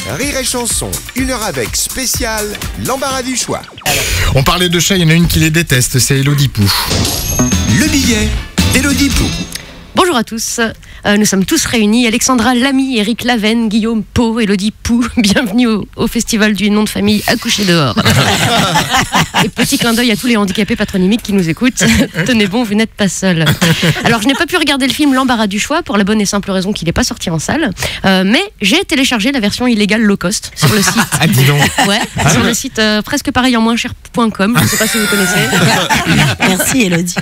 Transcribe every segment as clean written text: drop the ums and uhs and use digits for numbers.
Rire et chanson, 1h avec spécial, l'embarras du choix. On parlait de chats, il y en a une qui les déteste, c'est Elodie Pou. Le billet d'Elodie Pou. Bonjour à tous, nous sommes tous réunis, Alexandra Lamy, Eric Laven, Guillaume Pau, Elodie Pou, bienvenue au festival du nom de famille Accouché dehors. Et petit clin d'œil à tous les handicapés patronymiques qui nous écoutent, tenez bon, vous n'êtes pas seuls. Alors je n'ai pas pu regarder le film L'embarras du choix pour la bonne et simple raison qu'il n'est pas sorti en salle, mais j'ai téléchargé la version illégale low cost sur le site. Ah dis donc. Ouais, sur le site presque pareil en moins cher.com, je ne sais pas si vous connaissez. Merci Elodie.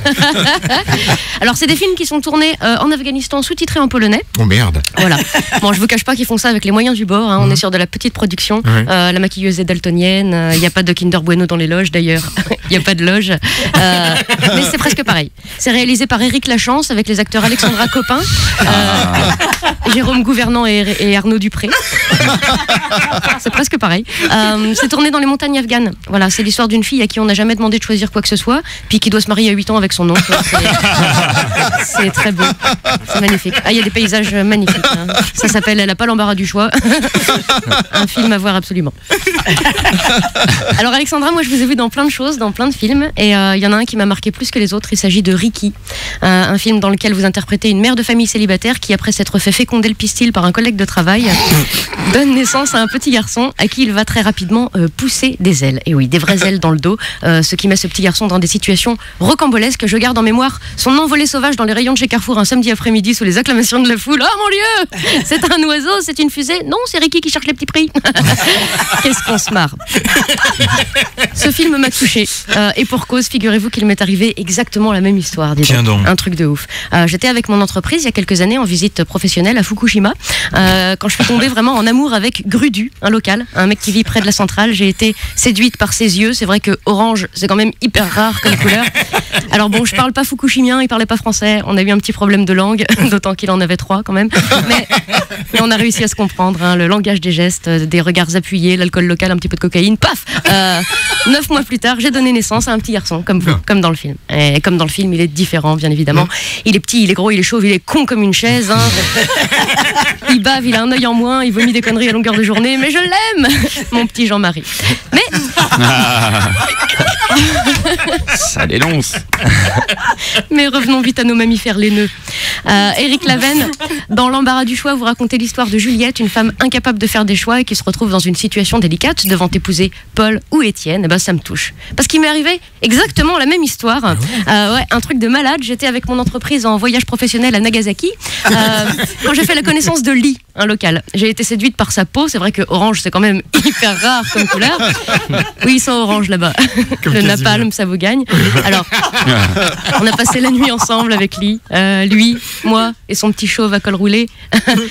Alors c'est des films qui sont tournés en Afghanistan, sous-titrés en polonais. Oh merde. Voilà. Bon, je vous cache pas qu'ils font ça avec les moyens du bord. Hein. On est sur de la petite production. Ouais. La maquilleuse est daltonienne. Il n'y a pas de Kinder Bueno dans les loges d'ailleurs. Il n'y a pas de loge. Mais c'est presque pareil. C'est réalisé par Éric Lachance avec les acteurs Alexandra Copin, Jérôme Gouvernant et Arnaud Dupré. C'est presque pareil. C'est tourné dans les montagnes afghanes. Voilà, c'est l'histoire d'une fille à qui on n'a jamais demandé de choisir quoi que ce soit, puis qui doit se marier à 8 ans avec son oncle. C'est très beau. C'est magnifique. Ah, il y a des paysages magnifiques. Hein. Ça s'appelle Elle n'a pas l'embarras du choix. Un film à voir absolument. Alors Alexandra, moi je vous ai vu dans plein de choses, dans plein de films, et il y en a un qui m'a marqué plus que les autres. Il s'agit de Ricky, un film dans lequel vous interprétez une mère de famille célibataire qui, après s'être fait féconder le pistil par un collègue de travail, donne naissance à un petit garçon à qui il va très rapidement pousser des ailes. Et oui, des vraies ailes dans le dos, ce qui met ce petit garçon dans des situations rocambolesques. Je garde en mémoire son envolée sauvage dans les rayons de chez Carrefour un samedi après-midi sous les acclamations de la foule. Oh mon Dieu, c'est un oiseau, c'est une fusée. Non, c'est Ricky qui cherche les petits prix. Qu'est-ce qu'on se marre. Ce film m'a touché et pour cause, figurez-vous qu'il m'est arrivé exactement la même histoire. Tiens donc. Un truc de ouf. J'étais avec mon entreprise il y a quelques années en visite professionnelle à Fukushima quand je suis tombée vraiment en amour avec Grudu, un local, un mec qui vit près de la centrale. J'ai été séduite par ses yeux. C'est vrai que orange, c'est quand même hyper rare comme couleur. Alors bon, je parle pas fukushimien, il parlait pas français. On a eu un petit problème de langue, d'autant qu'il en avait 3 quand même. Mais on a réussi à se comprendre. Hein, le langage des gestes, des regards appuyés, l'alcool local, un petit peu de cocaïne. Paf 9 mois plus tard, j'ai donné naissance à un petit garçon, comme vous, comme dans le film. Et comme dans le film, il est différent, bien évidemment. Il est petit, il est gros, il est chauve, il est con comme une chaise. Hein. Il bave, il a un œil en moins, il vomit des conneries à longueur de journée. Mais je l'aime, mon petit Jean-Marie. Mais... Ça dénonce. Mais revenons vite à nos mammifères laineux. Eric Laven, dans L'embarras du choix, vous racontez l'histoire de Juliette, une femme incapable de faire des choix et qui se retrouve dans une situation délicate devant épouser Paul ou Étienne. Et ben, ça me touche. Parce qu'il m'est arrivé exactement la même histoire. Ouais, un truc de malade. J'étais avec mon entreprise en voyage professionnel à Nagasaki quand j'ai fait la connaissance de Lee, un local. J'ai été séduite par sa peau. C'est vrai que orange, c'est quand même hyper rare comme couleur. Oui, ils sont orange là-bas. Le napalm, ça vous gagne. Alors, on a passé la nuit ensemble avec Lee. Lui, moi et son petit chauve à col roulé.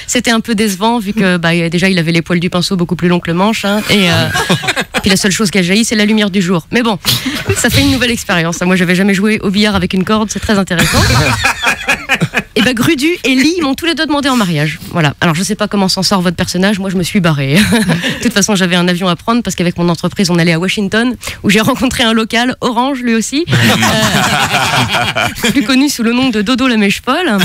C'était un peu décevant vu que déjà il avait les poils du pinceau beaucoup plus longs que le manche. Hein, et puis la seule chose qui a jailli, c'est la lumière du jour. Mais bon, ça fait une nouvelle expérience. Moi, j'avais jamais joué au billard avec une corde, c'est très intéressant. Et Grudu et Lee m'ont tous les deux demandé en mariage. Voilà. Alors je sais pas comment s'en sort votre personnage, moi je me suis barrée. De toute façon, j'avais un avion à prendre parce qu'avec mon entreprise, on allait à Washington où j'ai rencontré un local, Orange lui aussi, plus connu sous le nom de Dodo la mèche folle.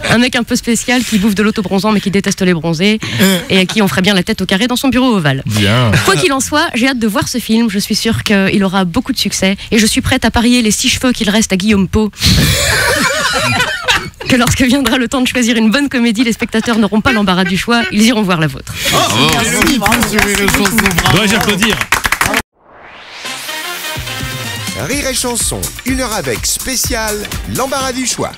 Un mec un peu spécial qui bouffe de l'autobronzant mais qui déteste les bronzés et à qui on ferait bien la tête au carré dans son bureau ovale. Bien. Quoi qu'il en soit, j'ai hâte de voir ce film. Je suis sûre qu'il aura beaucoup de succès et je suis prête à parier les 6 cheveux qu'il reste à Guillaume Pau. Que lorsque viendra le temps de choisir une bonne comédie, les spectateurs n'auront pas l'embarras du choix, ils iront voir la vôtre. Dois-je applaudir? Rire et chanson, 1h avec spécial, l'embarras du choix.